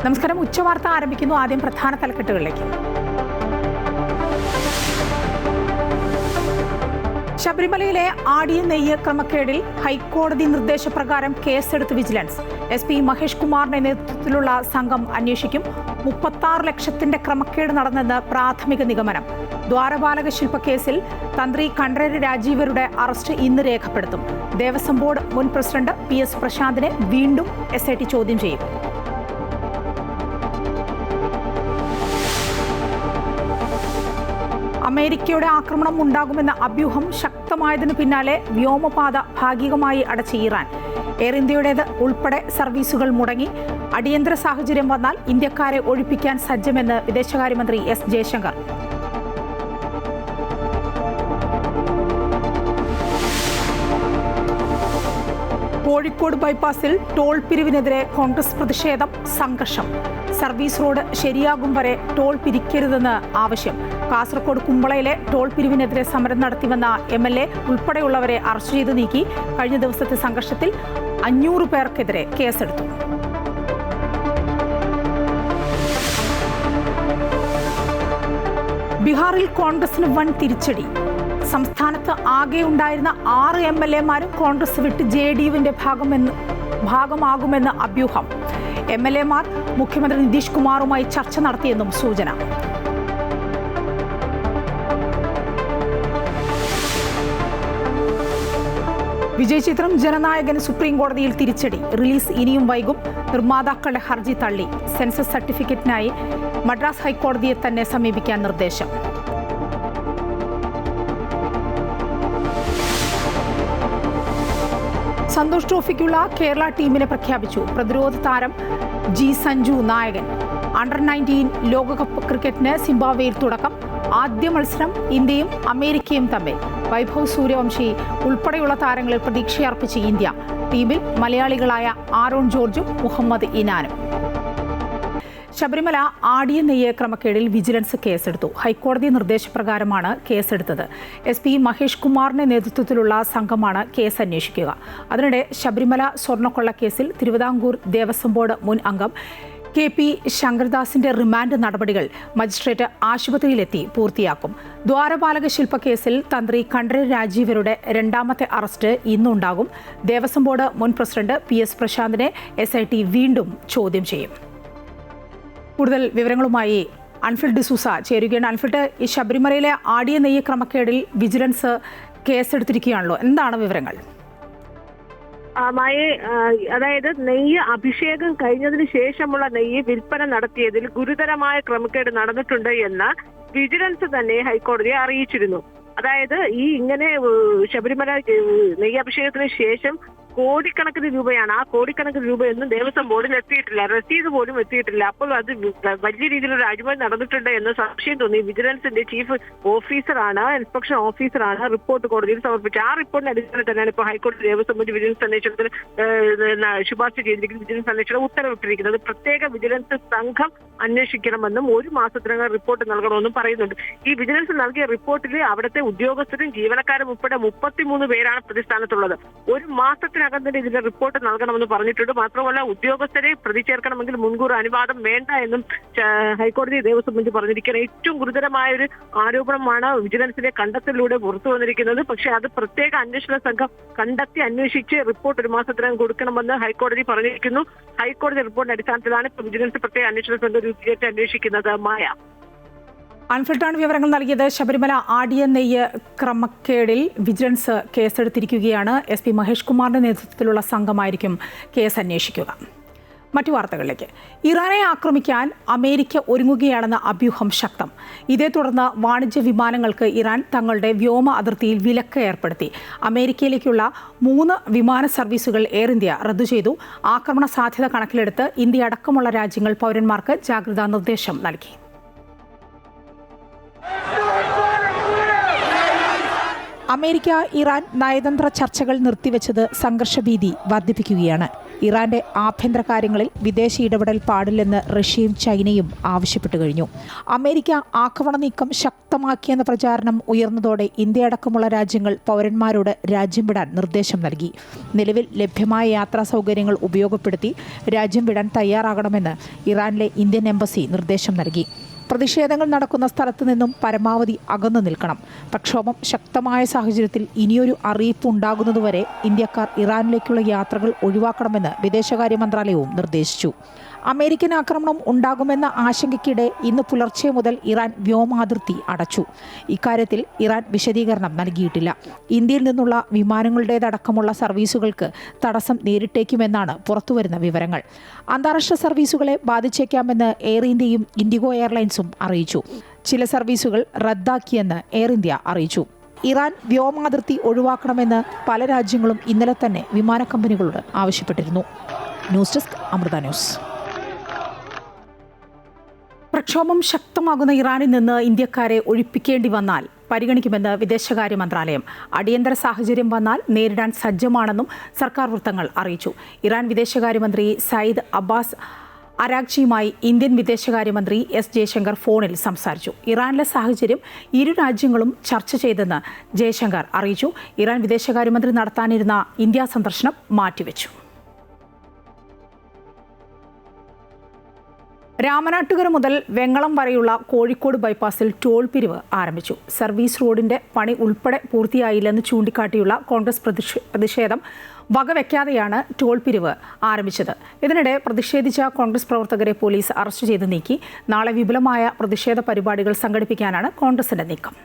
നമസ്കാരം. ഉച്ചവാർത്ത ആരംഭിക്കുന്നു. ആദ്യം പ്രധാന തലക്കെട്ടുകളിലേക്ക്. ശബരിമലയിലെ ആടിയ നെയ്യ് ക്രമക്കേടിൽ ഹൈക്കോടതി നിർദ്ദേശപ്രകാരം കേസെടുത്ത് വിജിലൻസ്. SP മഹേഷ് കുമാറിന്റെ നേതൃത്വത്തിലുള്ള സംഘം അന്വേഷിക്കും. 36 ലക്ഷത്തിന്റെ ക്രമക്കേട് നടന്നെന്ന് പ്രാഥമിക നിഗമനം. ദ്വാരപാലക ശില്പക്കേസിൽ തന്ത്രി കണ്ഠരര് രാജീവരുടെ അറസ്റ്റ് ഇന്ന് രേഖപ്പെടുത്തും. ദേവസ്വം ബോർഡ് മുൻ പ്രസിഡന്റ് PS പ്രശാന്തിനെ വീണ്ടും SIT ചോദ്യം ചെയ്യും. അമേരിക്കയുടെ ആക്രമണം ഉണ്ടാകുമെന്ന അഭ്യൂഹം ശക്തമായതിനു പിന്നാലെ വ്യോമപാത ഭാഗികമായി അടച്ച ഇറാൻ. എയർ ഇന്ത്യയുടേത് ഉൾപ്പെടെ സർവീസുകൾ മുടങ്ങി. അടിയന്തര സാഹചര്യം വന്നാൽ ഇന്ത്യക്കാരെ ഒഴിപ്പിക്കാൻ സജ്ജമെന്ന് വിദേശകാര്യമന്ത്രി S ജയശങ്കർ. കോഴിക്കോട് ബൈപ്പാസിൽ ടോൾ പിരിവിനെതിരെ കോൺഗ്രസ് പ്രതിഷേധം, സംഘർഷം. സർവീസ് റോഡ് ശരിയാകും വരെ ടോൾ പിരിക്കരുതെന്ന് ആവശ്യം. കാസർഗോഡ് കുമ്പളയിലെ ടോൾ പിരിവിനെതിരെ സമരം നടത്തിവന്ന MLA ഉൾപ്പെടെയുള്ളവരെ അറസ്റ്റ് ചെയ്ത് നീക്കി. കഴിഞ്ഞ ദിവസത്തെ സംഘർഷത്തിൽ 500 പേർക്കെതിരെ കേസെടുത്തു. ബീഹാറിൽ കോൺഗ്രസിന് വൻ തിരിച്ചടി. സംസ്ഥാനത്ത് ആകെ ഉണ്ടായിരുന്ന 6 MLA-മാരും കോൺഗ്രസ് വിട്ട് JDU-വിന്റെ ഭാഗമാകുമെന്ന് അഭ്യൂഹം. MLA-മാർ മുഖ്യമന്ത്രി നിതീഷ് കുമാറുമായി ചർച്ച നടത്തിയെന്നും സൂചന. വിജയ് ചിത്രം ജനനായകന് സുപ്രീം കോടതിയിൽ തിരിച്ചടി. റിലീസ് ഇനിയും വൈകും. നിർമ്മാതാക്കളുടെ ഹർജി തള്ളി. സെൻസസ് സർട്ടിഫിക്കറ്റിനായി മദ്രാസ് ഹൈക്കോടതിയെ തന്നെ സമീപിക്കാൻ നിർദ്ദേശം. സന്തോഷ് ട്രോഫിക്കുള്ള കേരള ടീമിനെ പ്രഖ്യാപിച്ചു. പ്രതിരോധ താരം G സഞ്ജു നായകൻ. അണ്ടർ-19 ലോകകപ്പ് ക്രിക്കറ്റിന് സിംബാബ്വേയിൽ തുടക്കം. ആദ്യ മത്സരം ഇന്ത്യയും അമേരിക്കയും തമ്മിൽ. വൈഭവ് സൂര്യവംശി ഉൾപ്പെടെയുള്ള താരങ്ങളിൽ പ്രതീക്ഷയർപ്പിച്ച് ഇന്ത്യ. ടീമിൽ മലയാളികളായ ആരോൺ ജോർജും മുഹമ്മദ് ഇനാനും. ശബരിമല ആടിയ നെയ്യ് ക്രമക്കേടിൽ വിജിലൻസ് കേസെടുത്തു. ഹൈക്കോടതി നിർദ്ദേശപ്രകാരമാണ് കേസെടുത്തത്. SP മഹേഷ് കുമാറിന്റെ നേതൃത്വത്തിലുള്ള സംഘമാണ് കേസ് അന്വേഷിക്കുക. അതിനിടെ ശബരിമല സ്വർണ്ണക്കൊള്ളക്കേസിൽ തിരുവിതാംകൂർ ദേവസ്വം ബോർഡ് മുൻ അംഗം KP ശങ്കർദാസിന്റെ റിമാൻഡ് നടപടികൾ മജിസ്ട്രേറ്റ് ആശുപത്രിയിലെത്തി പൂർത്തിയാക്കും. ദ്വാരപാലക ശില്പക്കേസിൽ തന്ത്രി കണ്ഠരര് രാജീവരുടെ രണ്ടാമത്തെ അറസ്റ്റ് ഇന്നുണ്ടാകും. ദേവസ്വം ബോർഡ് മുൻ പ്രസിഡന്റ് PS പ്രശാന്തിനെ SIT വീണ്ടും ചോദ്യം ചെയ്യും. കൂടുതൽ വിവരങ്ങളുമായി അൻഫിൽഡ് ഡിസൂസ ചേരുകയാണ്. അൻഫിൽഡ്, ഈ ശബരിമലയിലെ ആടിയ നെയ്യ് ക്രമക്കേടിൽ വിജിലൻസ് കേസെടുത്തിരിക്കുകയാണല്ലോ, എന്താണ് വിവരങ്ങൾ? അതായത് നെയ്യ് അഭിഷേകം കഴിഞ്ഞതിന് ശേഷമുള്ള നെയ്യ് വിൽപ്പന നടത്തിയതിൽ ഗുരുതരമായ ക്രമക്കേട് നടന്നിട്ടുണ്ട് എന്ന് വിജിലൻസ് തന്നെ ഹൈക്കോടതിയെ അറിയിച്ചിരുന്നു. അതായത് ഇങ്ങനെ ശബരിമല നെയ്യഭിഷേകത്തിന് ശേഷം കോടിക്കണക്കിന് രൂപയാണ്. ആ കോടിക്കണക്കിന് രൂപയൊന്നും ദേവസ്വം ബോർഡിൽ എത്തിയിട്ടില്ല, രസീത് പോലും എത്തിയിട്ടില്ല. അപ്പോൾ അത് വലിയ രീതിയിലൊരു അഴിമതി നടന്നിട്ടുണ്ട് എന്ന് സംശയം തോന്നി. വിജിലൻസിന്റെ ചീഫ് ഓഫീസറാണ്, ഇൻസ്പെക്ഷൻ ഓഫീസറാണ് റിപ്പോർട്ട് കോടതിയിൽ സമർപ്പിച്ചത്. ആ റിപ്പോർട്ടിന്റെ അടിസ്ഥാനത്തിൽ തന്നെയാണ് ഇപ്പോൾ ഹൈക്കോടതി ദേവസ്വം ബോർഡ് വിജിലൻസ് അന്വേഷണത്തിന് ശുപാർശ ചെയ്തിരിക്കുന്നത്. വിജിലൻസ് അന്വേഷണം ഉത്തരവിട്ടിരിക്കുന്നത് പ്രത്യേക വിജിലൻസ് സംഘം അന്വേഷിക്കണമെന്നും 1 മാസത്തിനകം റിപ്പോർട്ട് നൽകണമെന്നും പറയുന്നുണ്ട്. ഈ വിജിലൻസ് നൽകിയ റിപ്പോർട്ടിൽ അവിടുത്തെ ഉദ്യോഗസ്ഥരും ജീവനക്കാരും ഉൾപ്പെടെ 33 പേരാണ് പ്രതിസ്ഥാനത്തുള്ളത്. 1 മാസത്തിനകം തന്നെ ഇതിന്റെ റിപ്പോർട്ട് നൽകണമെന്ന് പറഞ്ഞിട്ടുണ്ട്. മാത്രമല്ല ഉദ്യോഗസ്ഥരെ പ്രതി ചേർക്കണമെങ്കിൽ മുൻകൂർ അനുവാദം വേണ്ട എന്നും ഹൈക്കോടതി ദേവസ്വം ബെഞ്ച് പറഞ്ഞിരിക്കുന്നത്. ഏറ്റവും ഗുരുതരമായ ഒരു ആരോപണമാണ് വിജിലൻസിന്റെ കണ്ടെത്തലിലൂടെ പുറത്തു വന്നിരിക്കുന്നത്. പക്ഷേ അത് പ്രത്യേക അന്വേഷണ സംഘം കണ്ടെത്തി അന്വേഷിച്ച് റിപ്പോർട്ട് 1 മാസത്തിനകം കൊടുക്കണമെന്ന് ഹൈക്കോടതി പറഞ്ഞിരിക്കുന്നു. ഹൈക്കോടതി റിപ്പോർട്ടിന്റെ അടിസ്ഥാനത്തിലാണ് ഇപ്പോൾ വിജിലൻസ് പ്രത്യേക അന്വേഷണ സംഘം രൂപീകരിച്ച് അന്വേഷിക്കുന്നത്. മായ അൻഫിൽഡാണ് വിവരങ്ങൾ നൽകിയത്. ശബരിമല ആടിയ നെയ്യ് ക്രമക്കേടിൽ വിജിലൻസ് കേസെടുത്തിരിക്കുകയാണ്. SP മഹേഷ് കുമാറിന്റെ നേതൃത്വത്തിലുള്ള സംഘമായിരിക്കും കേസ് അന്വേഷിക്കുക. മറ്റു വാർത്തകളിലേക്ക്. ഇറാനെ ആക്രമിക്കാൻ അമേരിക്ക ഒരുങ്ങുകയാണെന്ന അഭ്യൂഹം ശക്തം. ഇതേ തുടർന്ന് വാണിജ്യ വിമാനങ്ങൾക്ക് ഇറാൻ തങ്ങളുടെ വ്യോമ അതിർത്തിയിൽ വിലക്ക് ഏർപ്പെടുത്തി. അമേരിക്കയിലേക്കുള്ള 3 വിമാന സർവീസുകൾ എയർ ഇന്ത്യ റദ്ദു ചെയ്തു. ആക്രമണ സാധ്യത കണക്കിലെടുത്ത് ഇന്ത്യ അടക്കമുള്ള രാജ്യങ്ങൾ പൗരന്മാർക്ക് ജാഗ്രതാ നിർദ്ദേശം നൽകി. അമേരിക്ക ഇറാൻ നയതന്ത്ര ചർച്ചകൾ നിർത്തിവെച്ചത് സംഘർഷഭീതി വർദ്ധിപ്പിക്കുകയാണ്. ഇറാന്റെ ആഭ്യന്തര കാര്യങ്ങളിൽ വിദേശ ഇടപെടൽ പാടില്ലെന്ന് റഷ്യയും ചൈനയും ആവശ്യപ്പെട്ടു കഴിഞ്ഞു. അമേരിക്ക ആക്രമണ നീക്കം ശക്തമാക്കിയെന്ന പ്രചാരണം ഉയർന്നതോടെ ഇന്ത്യയടക്കമുള്ള രാജ്യങ്ങൾ പൗരന്മാരോട് രാജ്യം വിടാൻ നിർദ്ദേശം നൽകി. നിലവിൽ ലഭ്യമായ യാത്രാ സൗകര്യങ്ങൾ ഉപയോഗപ്പെടുത്തി രാജ്യം വിടാൻ തയ്യാറാകണമെന്ന് ഇറാനിലെ ഇന്ത്യൻ എംബസി നിർദ്ദേശം നൽകി. പ്രതിഷേധങ്ങൾ നടക്കുന്ന സ്ഥലത്തു നിന്നും പരമാവധി അകന്നു നിൽക്കണം. പ്രക്ഷോഭം ശക്തമായ സാഹചര്യത്തിൽ ഇനിയൊരു അറിയിപ്പ് ഉണ്ടാകുന്നതുവരെ ഇന്ത്യക്കാർ ഇറാനിലേക്കുള്ള യാത്രകൾ ഒഴിവാക്കണമെന്ന് വിദേശകാര്യ മന്ത്രാലയവും നിർദ്ദേശിച്ചു. അമേരിക്കൻ ആക്രമണം ഉണ്ടാകുമെന്ന ആശങ്കയ്ക്കിടെ ഇന്ന് പുലർച്ചെ മുതൽ ഇറാൻ വ്യോമാതിർത്തി അടച്ചു. ഇക്കാര്യത്തിൽ ഇറാൻ വിശദീകരണം നൽകിയിട്ടില്ല. ഇന്ത്യയിൽ നിന്നുള്ള വിമാനങ്ങളുടേതടക്കമുള്ള സർവീസുകൾക്ക് തടസ്സം നേരിട്ടേക്കുമെന്നാണ് പുറത്തുവരുന്ന വിവരങ്ങൾ. അന്താരാഷ്ട്ര സർവീസുകളെ ബാധിച്ചേക്കാമെന്ന് എയർ ഇന്ത്യയും ഇൻഡിഗോ എയർലൈൻസും അറിയിച്ചു. ചില സർവീസുകൾ റദ്ദാക്കിയെന്ന് എയർ ഇന്ത്യ അറിയിച്ചു. ഇറാൻ വ്യോമാതിർത്തി ഒഴിവാക്കണമെന്ന് പല രാജ്യങ്ങളും ഇന്നലെ തന്നെ വിമാന കമ്പനികളോട് ആവശ്യപ്പെട്ടിരുന്നു. News desk Amrita news. പ്രക്ഷോഭം ശക്തമാകുന്ന ഇറാനിൽ നിന്ന് ഇന്ത്യക്കാരെ ഒഴിപ്പിക്കേണ്ടി വന്നാൽ പരിഗണിക്കുമെന്ന് വിദേശകാര്യ മന്ത്രാലയം. അടിയന്തര സാഹചര്യം വന്നാൽ നേരിടാൻ സജ്ജമാണെന്നും സർക്കാർ വൃത്തങ്ങൾ അറിയിച്ചു. ഇറാൻ വിദേശകാര്യമന്ത്രി സയ്യിദ് അബ്ബാസ് അരാഗ്ചിയുമായി ഇന്ത്യൻ വിദേശകാര്യമന്ത്രി എസ് ജയശങ്കർ ഫോണിൽ സംസാരിച്ചു. ഇറാനിലെ സാഹചര്യം ഇരു രാജ്യങ്ങളും ചർച്ച ചെയ്തെന്ന് ജയശങ്കർ അറിയിച്ചു. ഇറാൻ വിദേശകാര്യമന്ത്രി നടത്താനിരുന്ന ഇന്ത്യ സന്ദർശനം മാറ്റിവെച്ചു. രാമനാട്ടുകര മുതൽ വെങ്ങളം വരെയുള്ള കോഴിക്കോട് ബൈപ്പാസിൽ ടോൾ പിരിവ് ആരംഭിച്ചു. സർവീസ് റോഡിന്റെ പണി ഉൾപ്പെടെ പൂർത്തിയായില്ലെന്ന് ചൂണ്ടിക്കാട്ടിയുള്ള കോൺഗ്രസ് പ്രതിഷേധം വകവെക്കാതെയാണ് ടോൾ പിരിവ് ആരംഭിച്ചത്. ഇതിനിടെ പ്രതിഷേധിച്ച കോൺഗ്രസ് പ്രവർത്തകരെ പോലീസ് അറസ്റ്റ് ചെയ്ത് നീക്കി. നാളെ വിപുലമായ പ്രതിഷേധ പരിപാടികൾ സംഘടിപ്പിക്കാനാണ് കോൺഗ്രസിന്റെ നീക്കം.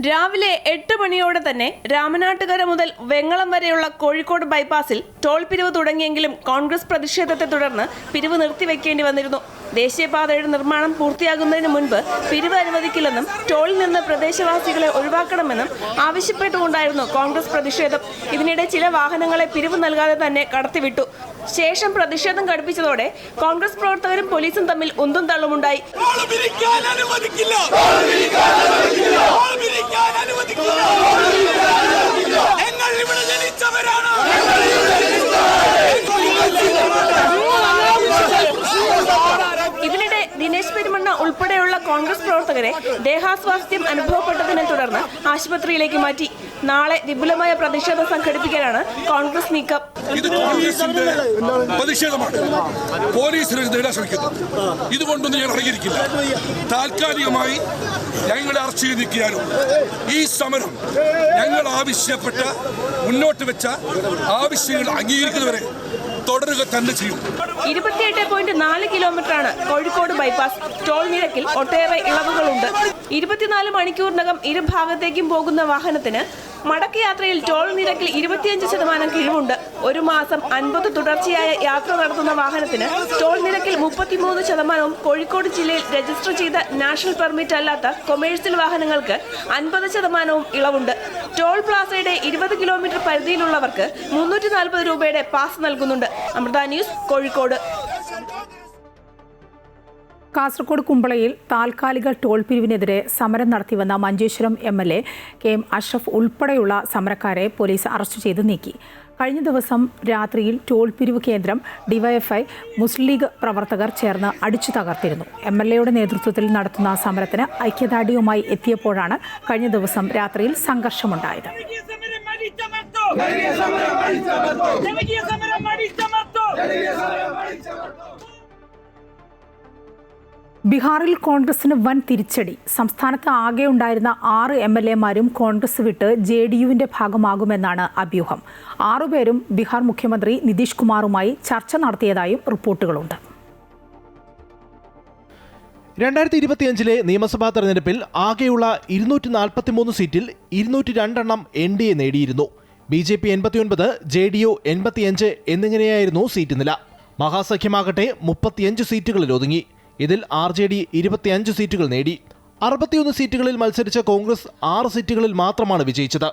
രാവിലെ 8 മണിയോടെ തന്നെ രാമനാട്ടുകര മുതൽ വെങ്ങളം വരെയുള്ള കോഴിക്കോട് ബൈപ്പാസിൽ ടോൾ പിരിവ് തുടങ്ങിയെങ്കിലും കോൺഗ്രസ് പ്രതിഷേധത്തെ തുടർന്ന് പിരിവ് നിർത്തിവെക്കേണ്ടി വന്നിരുന്നു. ദേശീയപാതയുടെ നിർമ്മാണം പൂർത്തിയാകുന്നതിന് മുൻപ് പിരിവ് അനുവദിക്കില്ലെന്നും ടോളിൽ നിന്ന് പ്രദേശവാസികളെ ഒഴിവാക്കണമെന്നും ആവശ്യപ്പെട്ടുകൊണ്ടായിരുന്നു കോൺഗ്രസ് പ്രതിഷേധം. ഇതിനിടെ ചില വാഹനങ്ങളെ പിരിവ് നൽകാതെ തന്നെ കടത്തിവിട്ടു. ശേഷം പ്രതിഷേധം കടുപ്പിച്ചതോടെ കോൺഗ്രസ് പ്രവർത്തകരും പോലീസും തമ്മിൽ ഉന്തും തള്ളുമുണ്ടായി. ഇതിനിടെ ദിനേശ് പെരുമണ്ണ ഉൾപ്പെടെയുള്ള കോൺഗ്രസ് പ്രവർത്തകരെ ദേഹാസ്വാസ്ഥ്യം അനുഭവപ്പെട്ടതിനെ തുടർന്ന് ആശുപത്രിയിലേക്ക് മാറ്റി. നാളെ വിപുലമായ പ്രതിഷേധം സംഘടിപ്പിക്കാനാണ് കോൺഗ്രസ് നീക്കം. ഇത് കോൺഗ്രസിന്റെ പ്രതിഷേധമാണ്. പോലീസിന് നേടാൻ ശ്രമിക്കുന്നു. ഇതുകൊണ്ടൊന്നും ഞങ്ങൾ അടങ്ങിയിരിക്കില്ല. താൽക്കാലികമായി ഞങ്ങളെ അറസ്റ്റ് ചെയ്ത് നിൽക്കാനും ഈ സമരം ഞങ്ങൾ ആവശ്യപ്പെട്ട മുന്നോട്ട് വെച്ച ആവശ്യങ്ങൾ അംഗീകരിക്കുന്നവരെ തുടരുക തന്നെ ചെയ്യും. 28.4 കിലോമീറ്ററാണ് കോഴിക്കോട് ബൈപ്പാസ്. ടോൾ നിരക്കിൽ ഒട്ടേറെ ഇളവുകളുണ്ട്. 24 മണിക്കൂറിനകം ഇരുഭാഗത്തേക്കും പോകുന്ന വാഹനത്തിന് മടക്ക് യാത്രയിൽ ടോൾ നിരക്കിൽ 25% കിഴിവുണ്ട്. ഒരു മാസം 50 തുടർച്ചയായ യാത്ര നടത്തുന്ന വാഹനത്തിന് ടോൾ നിരക്കിൽ 33%, കോഴിക്കോട് ജില്ലയിൽ രജിസ്റ്റർ ചെയ്ത നാഷണൽ പെർമിറ്റ് അല്ലാത്ത കൊമേഴ്സ്യൽ വാഹനങ്ങൾക്ക് 50% ഇളവുണ്ട്. ടോൾ പ്ലാസയുടെ 20 കിലോമീറ്റർ പരിധിയിലുള്ളവർക്ക് 340 രൂപയുടെ പാസ് നൽകുന്നുണ്ട്. അമൃത ന്യൂസ്, കോഴിക്കോട്. കാസർഗോഡ് കുമ്പളയിൽ താൽക്കാലിക ടോൾ പിരിവിനെതിരെ സമരം നടത്തിവന്ന മഞ്ചേശ്വരം MLA KM അഷ്റഫ് ഉൾപ്പെടെയുള്ള സമരക്കാരെ പോലീസ് അറസ്റ്റ് ചെയ്ത് നീക്കി. കഴിഞ്ഞ ദിവസം രാത്രിയിൽ ടോൾ പിരിവ് കേന്ദ്രം ഡിവൈഎഫ്ഐ മുസ്ലിം ലീഗ് പ്രവർത്തകർ ചേർന്ന് അടിച്ചു തകർത്തിരുന്നു. MLAയുടെ നേതൃത്വത്തിൽ നടത്തുന്ന സമരത്തിന് ഐക്യദാർഢ്യവുമായി എത്തിയപ്പോഴാണ് കഴിഞ്ഞ ദിവസം രാത്രിയിൽ സംഘർഷമുണ്ടായത്. ബീഹാറിൽ കോൺഗ്രസിന് വൻ തിരിച്ചടി. സംസ്ഥാനത്ത് ആകെ ഉണ്ടായിരുന്ന 6 MLAമാരും കോൺഗ്രസ് വിട്ട് JDUവിന്റെ ഭാഗമാകുമെന്നാണ് അഭ്യൂഹം. 6 പേരും ബീഹാർ മുഖ്യമന്ത്രി നിതീഷ് കുമാറുമായി ചർച്ച നടത്തിയതായും റിപ്പോർട്ടുകളുണ്ട്. 2025 നിയമസഭാ തെരഞ്ഞെടുപ്പിൽ ആകെയുള്ള 243 സീറ്റിൽ 202 NDA നേടിയിരുന്നു. BJP 89, JDU 85 എന്നിങ്ങനെയായിരുന്നു സീറ്റ് നില. മഹാസഖ്യമാകട്ടെ 35 സീറ്റുകളിൽ ഒതുങ്ങി. ഇതിൽ RJD 25 സീറ്റുകൾ നേടി. 61 സീറ്റുകളിൽ മത്സരിച്ച കോൺഗ്രസ് 6 സീറ്റുകളിൽ മാത്രമാണ് വിജയിച്ചത്.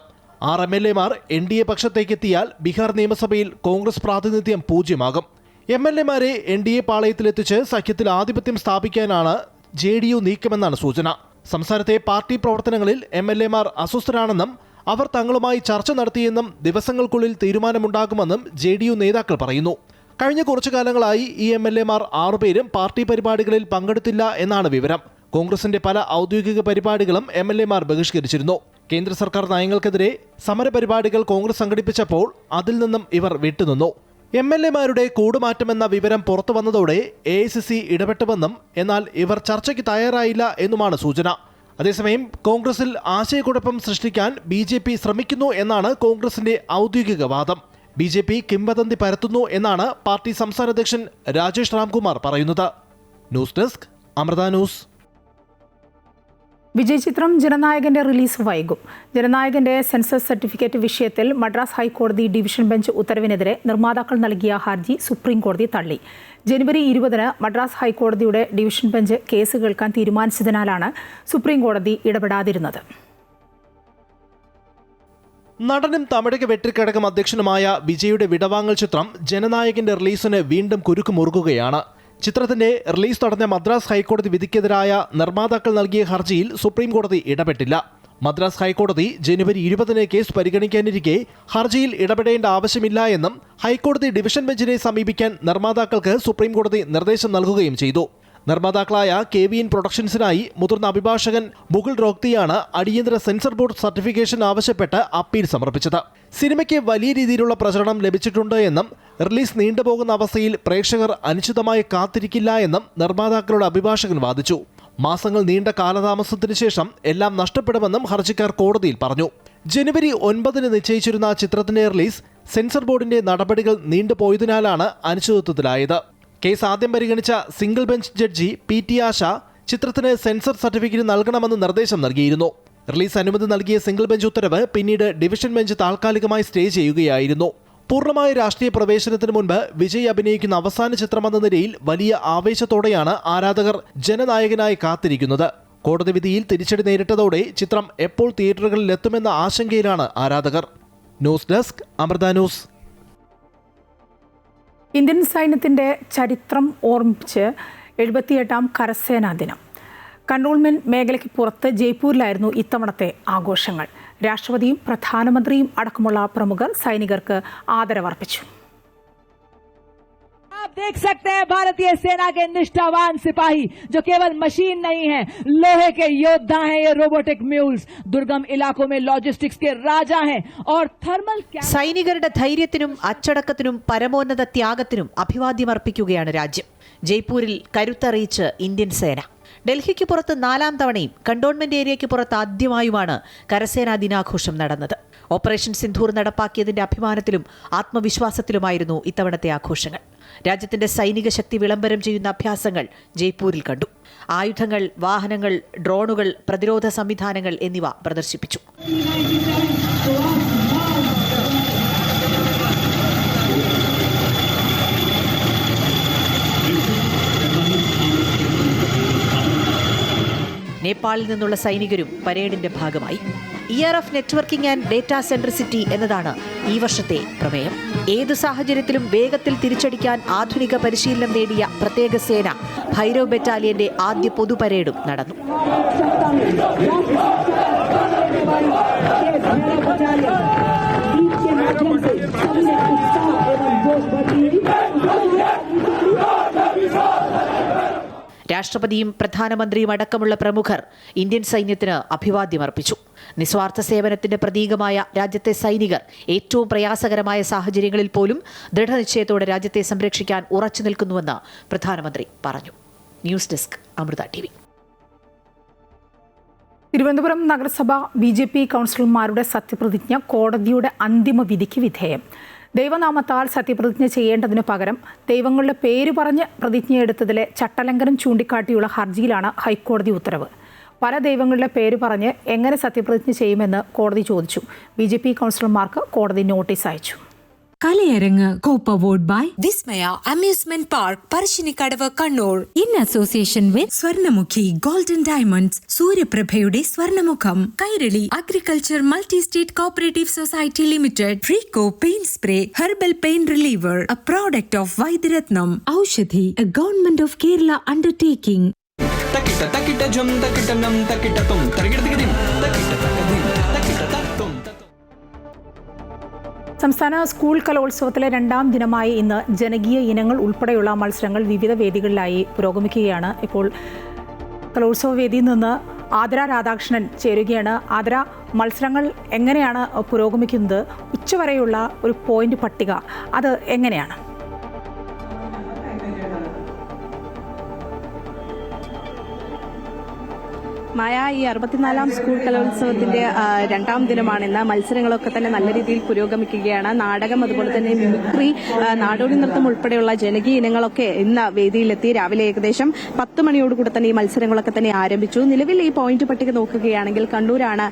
6 MLAമാർ NDA പക്ഷത്തേക്കെത്തിയാൽ ബീഹാർ നിയമസഭയിൽ കോൺഗ്രസ് പ്രാതിനിധ്യം 0 MLAമാരെ NDA പാളയത്തിലെത്തിച്ച് സഖ്യത്തിൽ ആധിപത്യം സ്ഥാപിക്കാനാണ് JDU നീക്കമെന്നാണ് സൂചന. സംസ്ഥാനത്തെ പാർട്ടി പ്രവർത്തനങ്ങളിൽ MLAമാർ അസ്വസ്ഥരാണെന്നും അവർ തങ്ങളുമായി ചർച്ച നടത്തിയെന്നും ദിവസങ്ങൾക്കുള്ളിൽ തീരുമാനമുണ്ടാകുമെന്നും JDU നേതാക്കൾ പറയുന്നു. കഴിഞ്ഞ കുറച്ചു കാലങ്ങളായി ഈ MLA-മാർ 6 പേരും പാർട്ടി പരിപാടികളിൽ പങ്കെടുത്തില്ല എന്നാണ് വിവരം. കോൺഗ്രസിന്റെ പല ഔദ്യോഗിക പരിപാടികളും MLA-മാർ ബഹിഷ്കരിച്ചിരുന്നു. കേന്ദ്ര സർക്കാർ നയങ്ങൾക്കെതിരെ സമരപരിപാടികൾ കോൺഗ്രസ് സംഘടിപ്പിച്ചപ്പോൾ അതിൽ നിന്നും ഇവർ വിട്ടുനിന്നു. MLA-മാരുടെ കൂടുമാറ്റമെന്ന വിവരം പുറത്തു വന്നതോടെ AICC ഇടപെട്ടുവെന്നും എന്നാൽ ഇവർ ചർച്ചയ്ക്ക് തയ്യാറായില്ല എന്നുമാണ് സൂചന. അതേസമയം കോൺഗ്രസിൽ ആശയക്കുഴപ്പം സൃഷ്ടിക്കാൻ BJP ശ്രമിക്കുന്നു എന്നാണ് കോൺഗ്രസിന്റെ ഔദ്യോഗിക വാദം. BJP കിംവദന്തി പരത്തുന്നു എന്നാണ് പാർട്ടി സംസ്ഥാന അധ്യക്ഷൻ രാജേഷ് രാംകുമാർ പറയുന്നത്. News desk Amrita news. Vijay ചിത്രം ജനനായകന്റെ റിലീസ് വൈകും. ജനനായകന്റെ സെൻസസ് സർട്ടിഫിക്കറ്റ് വിഷയത്തിൽ മദ്രാസ് ഹൈക്കോടതി ഡിവിഷൻ ബെഞ്ച് ഉത്തരവിനെതിരെ നിർമ്മാതാക്കൾ നൽകിയ ഹർജി സുപ്രീം കോടതി തള്ളി. ജനുവരി 20-ന് മദ്രാസ് ഹൈക്കോടതിയുടെ ഡിവിഷൻ ബെഞ്ച് കേസ് കേൾക്കാൻ തീരുമാനിച്ചതിനാലാണ് സുപ്രീം കോടതി ഇടപെടാതിരുന്നത്. നടനും തമിഴക വെട്രിക്കഴകം അധ്യക്ഷനുമായ വിജയുടെ വിടവാങ്ങൽ ചിത്രം ജനനായകന്റെ റിലീസിന് വീണ്ടും കുരുക്കുമുറുകുകയാണ്. ചിത്രത്തിന്റെ റിലീസ് തടഞ്ഞ മദ്രാസ് ഹൈക്കോടതി വിധിക്കെതിരായ നിർമ്മാതാക്കൾ നൽകിയ ഹർജിയിൽ സുപ്രീം കോടതി ഇടപെട്ടില്ല. മദ്രാസ് ഹൈക്കോടതി ജനുവരി 20-ന് കേസ് പരിഗണിക്കാനിരിക്കെ ഹർജിയിൽ ഇടപെടേണ്ട ആവശ്യമില്ല എന്നും ഹൈക്കോടതി ഡിവിഷൻ ബെഞ്ചിനെ സമീപിക്കാൻ നിർമ്മാതാക്കൾക്ക് സുപ്രീം കോടതി നിർദ്ദേശം നൽകുകയും ചെയ്തു. നിർമ്മാതാക്കളായ KVN പ്രൊഡക്ഷൻസിനായി മുതിർന്ന അഭിഭാഷകൻ മുകുൾ റോക്തിയാണ് അടിയന്തര സെൻസർ ബോർഡ് സർട്ടിഫിക്കേഷൻ ആവശ്യപ്പെട്ട് അപ്പീൽ സമർപ്പിച്ചത്. സിനിമയ്ക്ക് വലിയ രീതിയിലുള്ള പ്രചരണം ലഭിച്ചിട്ടുണ്ട് എന്നും റിലീസ് നീണ്ടുപോകുന്ന അവസ്ഥയിൽ പ്രേക്ഷകർ അനിശ്ചിതമായി കാത്തിരിക്കില്ല എന്നും നിർമ്മാതാക്കളുടെ അഭിഭാഷകൻ വാദിച്ചു. മാസങ്ങൾ നീണ്ട കാലതാമസത്തിന് ശേഷം എല്ലാം നഷ്ടപ്പെടുമെന്നും ഹർജിക്കാർ കോടതിയിൽ പറഞ്ഞു. ജനുവരി 9-ന് നിശ്ചയിച്ചിരുന്ന ചിത്രത്തിന്റെ റിലീസ് സെൻസർ ബോർഡിന്റെ നടപടികൾ നീണ്ടുപോയതിനാലാണ് അനിശ്ചിതത്വത്തിലായത്. കേസ് ആദ്യം പരിഗണിച്ച സിംഗിൾ ബെഞ്ച് ജഡ്ജി PT ആശ ചിത്രത്തിന് സെൻസർ സർട്ടിഫിക്കറ്റ് നൽകണമെന്ന് നിർദ്ദേശം നൽകിയിരുന്നു. റിലീസ് അനുമതി നൽകിയ സിംഗിൾ ബെഞ്ച് ഉത്തരവ് പിന്നീട് ഡിവിഷൻ ബെഞ്ച് താൽക്കാലികമായി സ്റ്റേ ചെയ്യുകയായിരുന്നു. പൂർണ്ണമായ രാഷ്ട്രീയ പ്രവേശനത്തിന് മുൻപ് വിജയ് അഭിനയിക്കുന്ന അവസാന ചിത്രമെന്ന നിലയിൽ വലിയ ആവേശത്തോടെയാണ് ആരാധകർ ജനനായകനായി കാത്തിരിക്കുന്നത്. കോടതി വിധിയിൽ തിരിച്ചടി നേരിട്ടതോടെ ചിത്രം എപ്പോൾ തിയേറ്ററുകളിൽ എത്തുമെന്ന ആശങ്കയിലാണ് ആരാധകർ. News desk Amrita news. Indian സൈന്യത്തിന്റെ ചരിത്രം ഓർമ്മിച്ച് 78ാം കരസേനാ ദിനം. കൺട്രോൾമെന്റ് മേഖലയ്ക്ക് പുറത്ത് ജയ്പൂരിലായിരുന്നു ഇത്തവണത്തെ ആഘോഷങ്ങൾ. രാഷ്ട്രപതിയും പ്രധാനമന്ത്രിയും അടക്കമുള്ള പ്രമുഖർ സൈനികർക്ക് ആദരവർപ്പിച്ചു. आप देख सकते हैं भारतीय सेना के निष्ठावान सिपाही जो केवल मशीन नहीं है, लोहे के योद्धा हैं. ये रोबोटिक म्यूल्स दुर्गम इलाकों में लॉजिस्टिक्स के राजा हैं और थर्मल. സൈനികരുടെ ധൈര്യത്തിനും അച്ചടക്കത്തിനും പരമോന്നത ത്യാഗത്തിനും അഭിവാദ്യമർപ്പിക്കുകയാണ് രാജ്യം. ജയ്പൂരിൽ കരുത്തറിയിച്ച് ഇന്ത്യൻ സേന. ഡൽഹിക്ക് പുറത്ത് 4ാം തവണയും കണ്ടോൺമെന്റ് ഏരിയയ്ക്ക് പുറത്ത് ആദ്യമായുമാണ് കരസേനാ ദിനാഘോഷം നടന്നത്. ഓപ്പറേഷൻ സിന്ധൂർ നടപ്പാക്കിയതിന്റെ അഭിമാനത്തിലും ആത്മവിശ്വാസത്തിലുമായിരുന്നു ഇത്തവണത്തെ ആഘോഷങ്ങൾ. രാജ്യത്തിന്റെ സൈനിക ശക്തി വിളംബരം ചെയ്യുന്ന അഭ്യാസങ്ങൾ ജയ്പൂരിൽ കണ്ടു. ആയുധങ്ങൾ, വാഹനങ്ങൾ, ഡ്രോണുകൾ, പ്രതിരോധ സംവിധാനങ്ങൾ എന്നിവ പ്രദർശിപ്പിച്ചു. നേപ്പാളിൽ നിന്നുള്ള സൈനികരും പരേഡിന്റെ ഭാഗമായി. Year of networking and data centricity എന്നതാണ് ഈ വർഷത്തെ പ്രമേയം. ഏത് സാഹചര്യത്തിലും വേഗത്തിൽ തിരിച്ചടിക്കാൻ ആധുനിക പരിശീലനം നേടിയ പ്രത്യേക സേന ഭൈരവ് ബറ്റാലിയന്റെ ആദ്യ പൊതു പരേഡും നടന്നു. രാഷ്ട്രപതിയും പ്രധാനമന്ത്രിയും അടക്കമുള്ള പ്രമുഖർ ഇന്ത്യൻ സൈന്യത്തിന് അഭിവാദ്യമർപ്പിച്ചു. നിസ്വാർത്ഥ സേവനത്തിന്റെ പ്രതീകമായ രാജ്യത്തെ സൈനികർ ഏറ്റവും പ്രയാസകരമായ സാഹചര്യങ്ങളിൽ പോലും ദൃഢനിശ്ചയത്തോടെ രാജ്യത്തെ സംരക്ഷിക്കാൻ ഉറച്ചു നിൽക്കുന്നുവെന്ന് പ്രധാനമന്ത്രി പറഞ്ഞു. News desk Amrita TV. Thiruvananthapuram നഗരസഭ BJP കൗൺസിലർമാരുടെ സത്യപ്രതിജ്ഞ കോടതിയുടെ അന്തിമ വിധിക്ക് വിധേയം. ദൈവനാമത്താൽ സത്യപ്രതിജ്ഞ ചെയ്യേണ്ടതിനു പകരം ദൈവങ്ങളുടെ പേര് പറഞ്ഞ് പ്രതിജ്ഞയെടുത്തതിലെ ചട്ടലംഘനം ചൂണ്ടിക്കാട്ടിയുള്ള ഹർജിയിലാണ് ഹൈക്കോടതി ഉത്തരവ്. പല ദൈവങ്ങളുടെ പേര് പറഞ്ഞ് എങ്ങനെ സത്യപ്രതിജ്ഞ ചെയ്യുമെന്ന് കോടതി ചോദിച്ചു. BJP കൗൺസിലർമാർക്ക് കോടതി നോട്ടീസ് അയച്ചു. Kalayarangu co-powered by Vismaya amusement park Parassinikkadavu Kannur in association with Swarnamukhi golden diamonds, സൂര്യപ്രഭയുടെ സ്വർണമുഖം, Kairali agriculture multi state cooperative society limited, Freeco pain spray, herbal pain reliever, a product of Vaidyaratnam, Oushadhi, a government of Kerala undertaking. തക്കിട്ട തക്കിട്ട ജം തക്കിട്ട നം തക്കിട്ട തും തക്കിട്ട തക്കിട്ട തക്കിട്ട തക്കിട്ട തക്കിട്ട തക്കിട്ട തക്കിട്ട സംസ്ഥാന സ്കൂൾ കലോത്സവത്തിലെ 2ാം ദിനമായ ഇന്ന് ജനകീയ ഇനങ്ങൾ ഉൾപ്പെടെയുള്ള മത്സരങ്ങൾ വിവിധ വേദികളിലായി പുരോഗമിക്കുകയാണ്. ഇപ്പോൾ കലോത്സവ വേദിയിൽ നിന്ന് ആതിര രാധാകൃഷ്ണൻ ചേരുകയാണ്. ആതിര, മത്സരങ്ങൾ എങ്ങനെയാണ് പുരോഗമിക്കുന്നത്? ഉച്ചവരെയുള്ള ഒരു പോയിന്റ് പട്ടിക അത് എങ്ങനെയാണ്? മായ, ഈ 64ാം സ്കൂൾ കലോത്സവത്തിന്റെ 2ാം ദിനമാണ് ഇന്ന്. മത്സരങ്ങളൊക്കെ തന്നെ നല്ല രീതിയിൽ പുരോഗമിക്കുകയാണ്. നാടകം, അതുപോലെ തന്നെ മിമിക്രി, നാടോടി നൃത്തം ഉൾപ്പെടെയുള്ള ജനകീയ ഇനങ്ങളൊക്കെ ഇന്ന് വേദിയിലെത്തി. രാവിലെ ഏകദേശം 10 മണിയോടുകൂടി തന്നെ ഈ മത്സരങ്ങളൊക്കെ തന്നെ ആരംഭിച്ചു. നിലവിൽ ഈ പോയിന്റ് പട്ടിക നോക്കുകയാണെങ്കിൽ കണ്ണൂരാണ്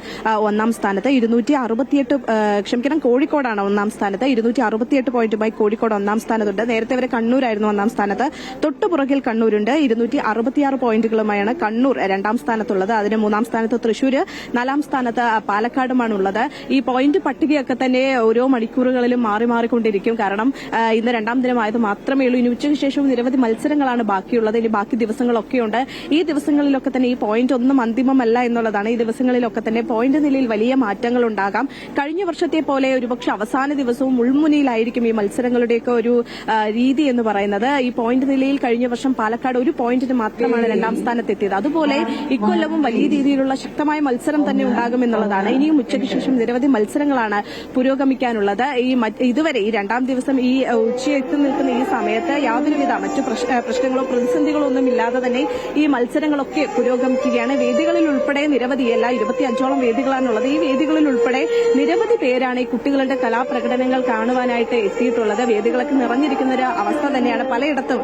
1ാം സ്ഥാനത്ത്. 268 കോഴിക്കോടാണ് 1ാം സ്ഥാനത്ത്. 268 പോയിന്റുമായി കോഴിക്കോട് 1ാം സ്ഥാനത്തുണ്ട്. നേരത്തെ വരെ കണ്ണൂരായിരുന്നു 1ാം സ്ഥാനത്ത്. തൊട്ടുപുറകിൽ കണ്ണൂരുണ്ട്. 266 പോയിന്റുകളുമായാണ് കണ്ണൂർ 2ാം സ്ഥാനത്തുള്ളത്. അതിന് 3ാം സ്ഥാനത്ത് തൃശൂർ, 4ാം സ്ഥാനത്ത് പാലക്കാടുമാണുള്ളത്. ഈ പോയിന്റ് പട്ടികയൊക്കെ തന്നെ ഓരോ മണിക്കൂറുകളിലും മാറിക്കൊണ്ടിരിക്കും. കാരണം ഇന്ന് 2ാം ദിനമായത് മാത്രമേ ഉള്ളൂ. ഇനി ഉച്ചയ്ക്ക് ശേഷവും നിരവധി മത്സരങ്ങളാണ് ബാക്കിയുള്ളത്. ഇനി ബാക്കി ദിവസങ്ങളൊക്കെയുണ്ട്. ഈ ദിവസങ്ങളിലൊക്കെ തന്നെ ഈ പോയിന്റ് ഒന്നും അന്തിമമല്ല എന്നുള്ളതാണ്. ഈ ദിവസങ്ങളിലൊക്കെ തന്നെ പോയിന്റ് നിലയിൽ വലിയ മാറ്റങ്ങൾ ഉണ്ടാകാം. കഴിഞ്ഞ വർഷത്തെ പോലെ ഒരുപക്ഷെ അവസാന ദിവസവും മുൾമുനയിലായിരിക്കും ഈ മത്സരങ്ങളുടെയൊക്കെ ഒരു രീതി എന്ന് പറയുന്നത്. ഈ പോയിന്റ് നിലയിൽ കഴിഞ്ഞ വർഷം പാലക്കാട് ഒരു പോയിന്റിന് മാത്രമാണ് 2ാം സ്ഥാനത്തെത്തിയത്. അതുപോലെ ഇക്കൊല്ലവും വലിയ രീതിയിലുള്ള ശക്തമായ മത്സരം തന്നെ ഉണ്ടാകുമെന്നുള്ളതാണ്. ഇനിയും ഉച്ചയ്ക്ക് ശേഷം നിരവധി മത്സരങ്ങളാണ് പുരോഗമിക്കാനുള്ളത്. ഇതുവരെ ഈ 2ാം ദിവസം ഈ ഉച്ചയെത്തി നിൽക്കുന്ന ഈ സമയത്ത് യാതൊരുവിധ മറ്റു പ്രശ്നങ്ങളോ പ്രതിസന്ധികളോ ഒന്നും ഇല്ലാതെ തന്നെ ഈ മത്സരങ്ങളൊക്കെ പുരോഗമിക്കുകയാണ്. വേദികളിൽ ഉൾപ്പെടെ നിരവധിയല്ല 25ഓളം വേദികളാണുള്ളത്. ഈ വേദികളിൽ ഉൾപ്പെടെ നിരവധി പേരാണ് ഈ കുട്ടികളുടെ കലാപ്രകടനങ്ങൾ കാണുവാനായിട്ട് എത്തിയിട്ടുള്ളത്. വേദികളൊക്കെ നിറഞ്ഞിരിക്കുന്ന ഒരു അവസ്ഥ തന്നെയാണ് പലയിടത്തും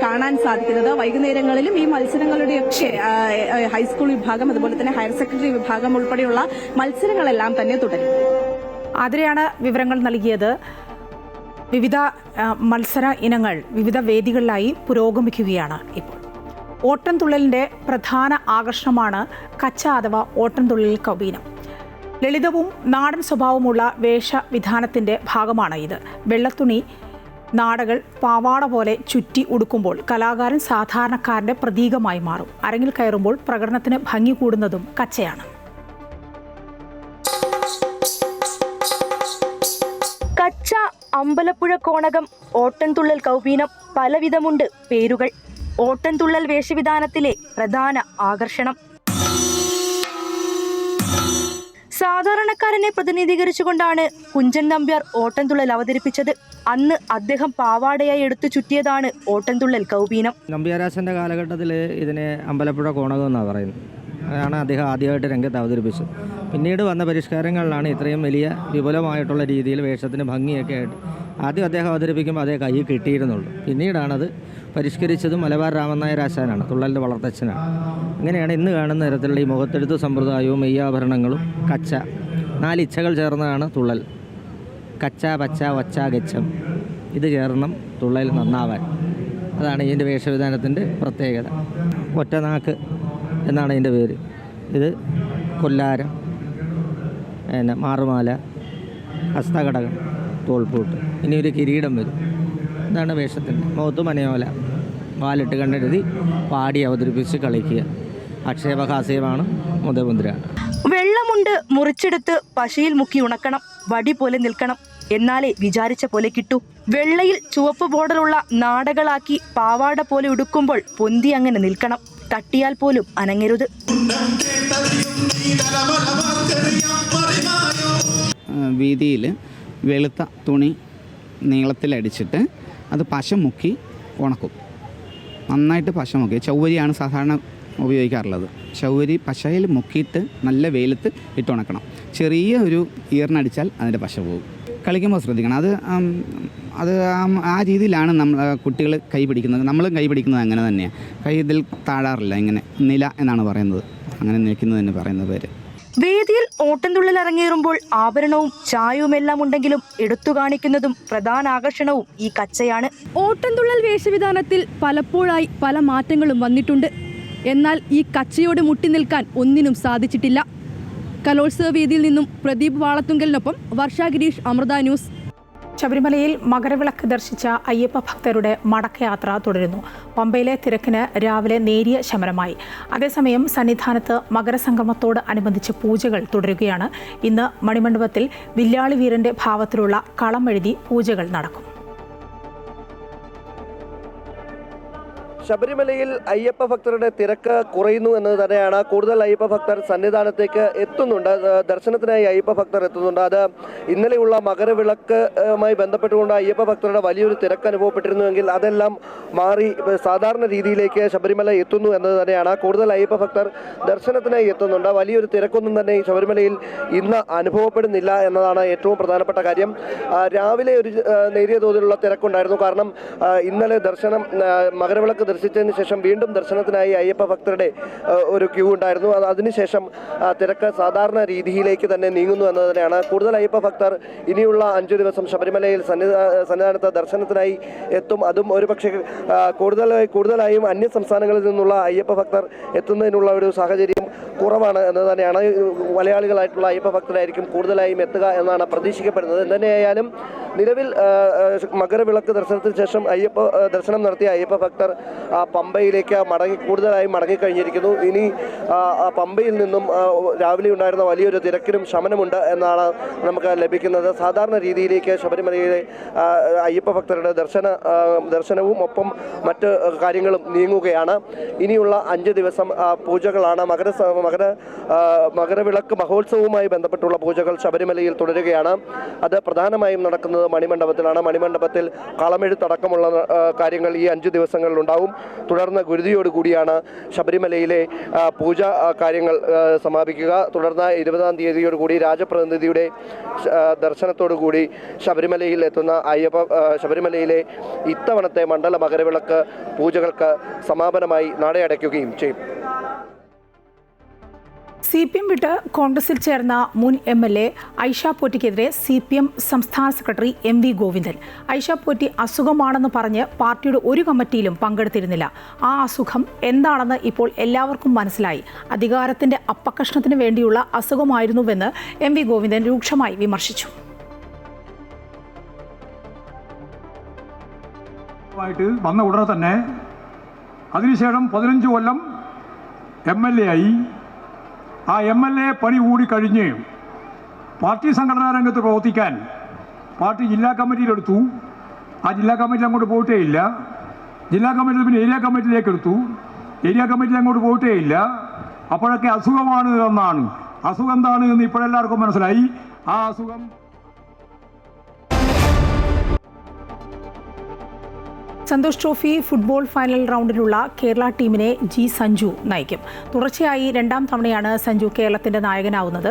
കാണാൻ സാധിക്കുന്നത്. വൈകുന്നേരങ്ങളിലും ഈ മത്സരങ്ങളുടെയൊക്കെ ഹൈസ്കൂൾ വിഭാഗം, അതുപോലെ തന്നെ ഹയർ സെക്കൻഡറി വിഭാഗം ഉൾപ്പെടെയുള്ള മത്സരങ്ങളെല്ലാം തന്നെ തുടരും. ആതിരയാണ് വിവരങ്ങൾ നൽകിയത്. വിവിധ മത്സര ഇനങ്ങൾ വിവിധ വേദികളിലായി പുരോഗമിക്കുകയാണ് ഇപ്പോൾ. ഓട്ടംതുള്ളലിന്റെ പ്രധാന ആകർഷണമാണ് കച്ച അഥവാ ഓട്ടംതുള്ളൽ കൗബീനം. ലളിതവും നാടൻ സ്വഭാവമുള്ള വേഷവിധാനത്തിന്റെ ഭാഗമാണ് ഇത്. വെള്ളത്തുണി നാടകൾ പാവാട പോലെ ചുറ്റി ഉടുക്കുമ്പോൾ കലാകാരൻ സാധാരണക്കാരന്റെ പ്രതീകമായി മാറും. അരങ്ങിൽ കയറുമ്പോൾ പ്രകടനത്തിന് ഭംഗി കൂടുന്നതും കച്ചയാണ്. കച്ച, അമ്പലപ്പുഴ കോണകം, ഓട്ടൻതുള്ളൽ കൗബീനം, പലവിധമുണ്ട് പേരുകൾ. ഓട്ടൻതുള്ളൽ വേഷവിധാനത്തിലെ പ്രധാന ആകർഷണം. സാധാരണക്കാരനെ പ്രതിനിധീകരിച്ചുകൊണ്ടാണ് കുഞ്ചൻ നമ്പ്യാർ ഓട്ടൻതുള്ളൽ അവതരിപ്പിച്ചത്. അന്ന് അദ്ദേഹം പാവാടയായി എടുത്തു ചുറ്റിയതാണ് ഓട്ടൻതുള്ളൽ കൗബീനം. നമ്പ്യാരാശന്റെ കാലഘട്ടത്തിൽ ഇതിനെ അമ്പലപ്പുഴ കോണകം എന്നാണ് പറയുന്നത്. അതാണ് അദ്ദേഹം ആദ്യമായിട്ട് രംഗത്ത് അവതരിപ്പിച്ചത്. പിന്നീട് വന്ന പരിഷ്കാരങ്ങളിലാണ് ഇത്രയും വലിയ വിപുലമായിട്ടുള്ള രീതിയിൽ വേഷത്തിന് ഭംഗിയൊക്കെ ആയിട്ട് ആദ്യം അദ്ദേഹം അവതരിപ്പിക്കുമ്പോൾ അതേ കൈ കിട്ടിയിരുന്നുള്ളൂ. പിന്നീടാണത് പരിഷ്കരിച്ചതും മലബാർ രാമൻ നായർ ആശാനാണ്, തുള്ളലിൻ്റെ വളർത്തച്ഛനാണ്. അങ്ങനെയാണ് ഇന്ന് കാണുന്ന തരത്തിലുള്ള ഈ മുഖത്തെടുത്ത് സമ്പ്രദായവും മെയ്യാഭരണങ്ങളും കച്ച 4 ഇച്ഛകൾ ചേർന്നതാണ് തുള്ളൽ. കച്ച, പച്ച, വച്ച, ഗച്ചം ഇത് ചേർണം തുള്ളൽ നന്നാവാൻ. അതാണ് ഇതിൻ്റെ വേഷവിധാനത്തിൻ്റെ പ്രത്യേകത. ഒറ്റനാക്ക് എന്നാണ് ഇതിൻ്റെ പേര്. ഇത് കൊല്ലാരം, മാറുമാല, ഹസ്തഘടകം, തോൾപ്പൂട്ട്, ഇനി ഒരു കിരീടം വരും. ഇതാണ് വേഷത്തിൻ്റെ. മുഖത്ത് മനയോല, വാലിട്ട് കണ്ടെഴുതി പാടി അവതരിപ്പിച്ച് കളിക്കുക. ആക്ഷേപഹാസ്യമാണ് മുതമുദ്ര. വെള്ളമുണ്ട് മുറിച്ചെടുത്ത് പശയിൽ മുക്കി ഉണക്കണം. വടി പോലെ നിൽക്കണം, എന്നാലേ വിചാരിച്ച പോലെ കിട്ടൂ. വെള്ളയിൽ ചുവപ്പ് ബോർഡറുള്ള നാടകളാക്കി പാവാട പോലെ ഉടുക്കുമ്പോൾ പൊന്തി അങ്ങനെ നിൽക്കണം. തട്ടിയാൽ പോലും അനങ്ങരുത്. വീതിയിൽ വെളുത്ത തുണി നീളത്തിലടിച്ചിട്ട് അത് പശ മുക്കി ഉണക്കും. നന്നായിട്ട് പശ മുക്കി, ചൗവരിയാണ് സാധാരണ ഉപയോഗിക്കാറുള്ളത്. ചൗവരി പശയിൽ മുക്കിയിട്ട് നല്ല വെയിലത്ത് ഇട്ടുണക്കണം. ചെറിയ ഒരു ഈർന്നടിച്ചാൽ അതിൻ്റെ പശ പോകും. കളിക്കുമ്പോൾ ശ്രദ്ധിക്കണം. അത് ആ രീതിയിലാണ് നമ്മൾ കുട്ടികൾ കൈ പിടിക്കുന്നത്. നമ്മളും കൈ പിടിക്കുന്നത് അങ്ങനെ തന്നെയാണ്. കൈ ഇതിൽ താഴാറില്ല, ഇങ്ങനെ നില എന്നാണ് പറയുന്നത്. അങ്ങനെ നിൽക്കുന്നതിന് പറയുന്ന പേര്. വേദിയിൽ ഓട്ടംതുള്ളൽ അരങ്ങേറുമ്പോൾ ആഭരണവും ചായവുമെല്ലാം ഉണ്ടെങ്കിലും എടുത്തു കാണിക്കുന്നതും പ്രധാന ആകർഷണവും ഈ കച്ചയാണ്. ഓട്ടംതുള്ളൽ വേഷവിധാനത്തിൽ പലപ്പോഴായി പല മാറ്റങ്ങളും വന്നിട്ടുണ്ട്. എന്നാൽ ഈ കച്ചയോട് മുട്ടി നിൽക്കാൻ ഒന്നിനും സാധിച്ചിട്ടില്ല. കലോത്സവ വേദിയിൽ നിന്നും പ്രദീപ് വാളത്തുങ്കലിനൊപ്പം വർഷ ഗിരീഷ്, അമൃത ന്യൂസ്. ശബരിമലയിൽ മകരവിളക്ക് ദർശിച്ച അയ്യപ്പ ഭക്തരുടെ മടക്കയാത്ര തുടരുന്നു. പമ്പയിലെ തിരക്കിന് രാവിലെ നേരിയ ശമനമായി. അതേസമയം സന്നിധാനത്ത് മകരസംക്രമത്തോട് അനുബന്ധിച്ച് പൂജകൾ തുടരുകയാണ്. ഇന്ന് മണിമണ്ഡപത്തിൽ വില്ലാളി വീരന്റെ ഭാവത്തിലുള്ള കളം എഴുതി പൂജകൾ നടക്കും. ശബരിമലയിൽ അയ്യപ്പ ഭക്തരുടെ തിരക്ക് കുറയുന്നു എന്നത് തന്നെയാണ്. കൂടുതൽ അയ്യപ്പ ഭക്തർ സന്നിധാനത്തേക്ക് എത്തുന്നുണ്ട്. ദർശനത്തിനായി അയ്യപ്പ ഭക്തർ എത്തുന്നുണ്ട്. അത് ഇന്നലെയുള്ള മകരവിളക്കുമായി ബന്ധപ്പെട്ടുകൊണ്ട് അയ്യപ്പ ഭക്തരുടെ വലിയൊരു തിരക്ക് അനുഭവപ്പെട്ടിരുന്നുവെങ്കിൽ അതെല്ലാം മാറി സാധാരണ രീതിയിലേക്ക് ശബരിമല എത്തുന്നു എന്നത് തന്നെയാണ്. കൂടുതൽ അയ്യപ്പ ഭക്തർ ദർശനത്തിനായി എത്തുന്നുണ്ട്. വലിയൊരു തിരക്കൊന്നും തന്നെ ശബരിമലയിൽ ഇന്ന് അനുഭവപ്പെടുന്നില്ല എന്നതാണ് ഏറ്റവും പ്രധാനപ്പെട്ട കാര്യം. രാവിലെ ഒരു നേരിയ തോതിലുള്ള തിരക്കുണ്ടായിരുന്നു. കാരണം ഇന്നലെ മകരവിളക്ക് ദർശിച്ചതിന് ശേഷം വീണ്ടും ദർശനത്തിനായി അയ്യപ്പ ഭക്തരുടെ ഒരു ക്യൂ ഉണ്ടായിരുന്നു. അതിനുശേഷം തിരക്ക് സാധാരണ രീതിയിലേക്ക് തന്നെ നീങ്ങുന്നു എന്നത് തന്നെയാണ്. കൂടുതൽ അയ്യപ്പ ഭക്തർ ഇനിയുള്ള 5 ദിവസം ശബരിമലയിൽ സന്നിധാനത്ത് ദർശനത്തിനായി എത്തും. അതും ഒരുപക്ഷെ കൂടുതലായും അന്യ സംസ്ഥാനങ്ങളിൽ നിന്നുള്ള അയ്യപ്പ ഭക്തർ എത്തുന്നതിനുള്ള ഒരു സാഹചര്യം കുറവാണ് എന്ന് തന്നെയാണ്. മലയാളികളായിട്ടുള്ള അയ്യപ്പ ഭക്തരായിരിക്കും കൂടുതലായും എത്തുക എന്നാണ് പ്രതീക്ഷിക്കപ്പെടുന്നത്. എന്തുതന്നെയായാലും നിലവിൽ മകരവിളക്ക് ദർശനത്തിന് ശേഷം ദർശനം നടത്തിയ അയ്യപ്പ ഭക്തർ പമ്പയിലേക്ക് കൂടുതലായും മടങ്ങിക്കഴിഞ്ഞിരിക്കുന്നു. ഇനി പമ്പയിൽ നിന്നും രാവിലെ ഉണ്ടായിരുന്ന വലിയൊരു തിരക്കിനും ശമനമുണ്ട് എന്നാണ് നമുക്ക് ലഭിക്കുന്നത്. സാധാരണ രീതിയിലേക്ക് ശബരിമലയിലെ അയ്യപ്പ ഭക്തരുടെ ദർശനവും ഒപ്പം മറ്റ് കാര്യങ്ങളും നീങ്ങുകയാണ്. ഇനിയുള്ള 5 ദിവസം പൂജകളാണ്. മകരവിളക്ക് മഹോത്സവവുമായി ബന്ധപ്പെട്ടുള്ള പൂജകൾ ശബരിമലയിൽ തുടരുകയാണ്. അത് പ്രധാനമായും നടക്കുന്നത് മണിമണ്ഡപത്തിലാണ്. മണിമണ്ഡപത്തിൽ കളമെഴുത്തടക്കമുള്ള കാര്യങ്ങൾ ഈ 5 ദിവസങ്ങളിൽ ഉണ്ടാവും. തുടർന്ന് ഗുരുതിയോടുകൂടിയാണ് ശബരിമലയിലെ പൂജ കാര്യങ്ങൾ സമാപിക്കുക. തുടർന്ന് 20-ാം തീയതിയോടുകൂടി രാജപ്രതിനിധിയുടെ ദർശനത്തോടുകൂടി ശബരിമലയിൽ എത്തുന്ന ശബരിമലയിലെ ഇത്തവണത്തെ മണ്ഡല മകരവിളക്ക് പൂജകൾക്ക് സമാപനമായി നട അടയ്ക്കുകയും ചെയ്യും. CPM വിട്ട് കോൺഗ്രസിൽ ചേർന്ന മുൻ MLA ഐഷ പോറ്റിക്കെതിരെ CPM സംസ്ഥാന സെക്രട്ടറി MV ഗോവിന്ദൻ. ഐഷ പോറ്റി അസുഖമാണെന്ന് പറഞ്ഞ് പാർട്ടിയുടെ ഒരു കമ്മിറ്റിയിലും പങ്കെടുത്തിരുന്നില്ല. ആ അസുഖം എന്താണെന്ന് ഇപ്പോൾ എല്ലാവർക്കും മനസ്സിലായി. അധികാരത്തിന്റെ അപ്പകഷ്ണത്തിന് വേണ്ടിയുള്ള അസുഖമായിരുന്നുവെന്ന് MV ഗോവിന്ദൻ രൂക്ഷമായി വിമർശിച്ചു. വന്ന ഉടനെ തന്നെ അതിനുശേഷം 15 കൊല്ലം MLA ആയി. ആ MLA പണി കൂടി കഴിഞ്ഞ് പാർട്ടി സംഘടനാ രംഗത്ത് പ്രവർത്തിക്കാൻ പാർട്ടി ജില്ലാ കമ്മിറ്റിയിലെടുത്തു. ആ ജില്ലാ കമ്മിറ്റിയിൽ അങ്ങോട്ട് പോയിട്ടേ ഇല്ല. ജില്ലാ കമ്മിറ്റിയിൽ പിന്നെ ഏരിയ കമ്മിറ്റിയിലേക്ക് എടുത്തു. ഏരിയ കമ്മിറ്റിയിൽ അങ്ങോട്ട് പോയിട്ടേ ഇല്ല. അപ്പോഴൊക്കെ അസുഖമാണ് എന്നാണ്. അസുഖം എന്താണ് എന്ന് ഇപ്പോഴെല്ലാവർക്കും മനസ്സിലായി. ആ അസുഖം സന്തോഷ് ട്രോഫി ഫുട്ബോൾ ഫൈനൽ റൗണ്ടിലുള്ള കേരള ടീമിനെ G സഞ്ജു നയിക്കും. തുടർച്ചയായി 2ാം തവണയാണ് സഞ്ജു കേരളത്തിന്റെ നായകനാവുന്നത്.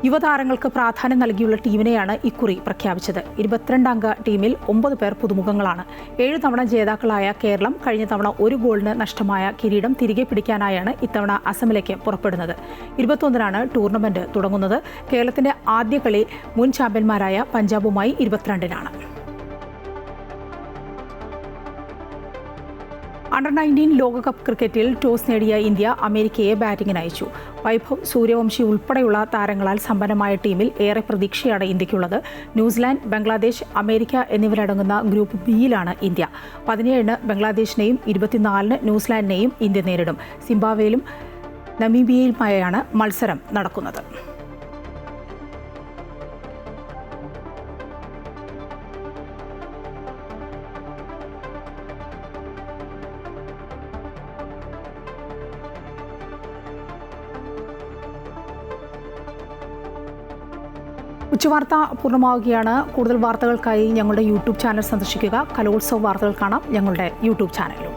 യുവതാരങ്ങൾക്ക് പ്രാധാന്യം നൽകിയുള്ള ടീമിനെയാണ് ഇക്കുറി പ്രഖ്യാപിച്ചത്. 22-അംഗ ടീമിൽ 9 പേർ പുതുമുഖങ്ങളാണ്. 7 തവണ ജേതാക്കളായ കേരളം കഴിഞ്ഞ തവണ 1 ഗോളിന് നഷ്ടമായ കിരീടം തിരികെ പിടിക്കാനായാണ് ഇത്തവണ അസമിലേക്ക് പുറപ്പെടുന്നത്. 21-നാണ് ടൂർണമെന്റ് തുടങ്ങുന്നത്. കേരളത്തിന്റെ ആദ്യ കളി മുൻ ചാമ്പ്യന്മാരായ പഞ്ചാബുമായി 22-നാണ്. അണ്ടർ-19 ലോകകപ്പ് ക്രിക്കറ്റിൽ ടോസ് നേടിയ ഇന്ത്യ അമേരിക്കയെ ബാറ്റിംഗിന് അയച്ചു. വൈഭവ് സൂര്യവംശി ഉൾപ്പെടെയുള്ള താരങ്ങളാൽ സമ്പന്നമായ ടീമിൽ ഏറെ പ്രതീക്ഷയാണ് ഇന്ത്യയ്ക്കുള്ളത്. ന്യൂസിലാൻഡ്, ബംഗ്ലാദേശ്, അമേരിക്ക എന്നിവരടങ്ങുന്ന ഗ്രൂപ്പ് ബിയിലാണ് ഇന്ത്യ. 17-ന് ബംഗ്ലാദേശിനെയും 24-ന് ന്യൂസിലാൻഡിനെയും ഇന്ത്യ നേരിടും. സിംബാബ്വേയിലും നമീബിയയിലുമായാണ് മത്സരം നടക്കുന്നത്. ഉച്ചവാർത്ത പൂർണ്ണമാവുകയാണ്. കൂടുതൽ വാർത്തകൾക്കായി ഞങ്ങളുടെ യൂട്യൂബ് ചാനൽ സന്ദർശിക്കുക. കലോത്സവ വാർത്തകൾ കാണാം ഞങ്ങളുടെ യൂട്യൂബ് ചാനലിലും.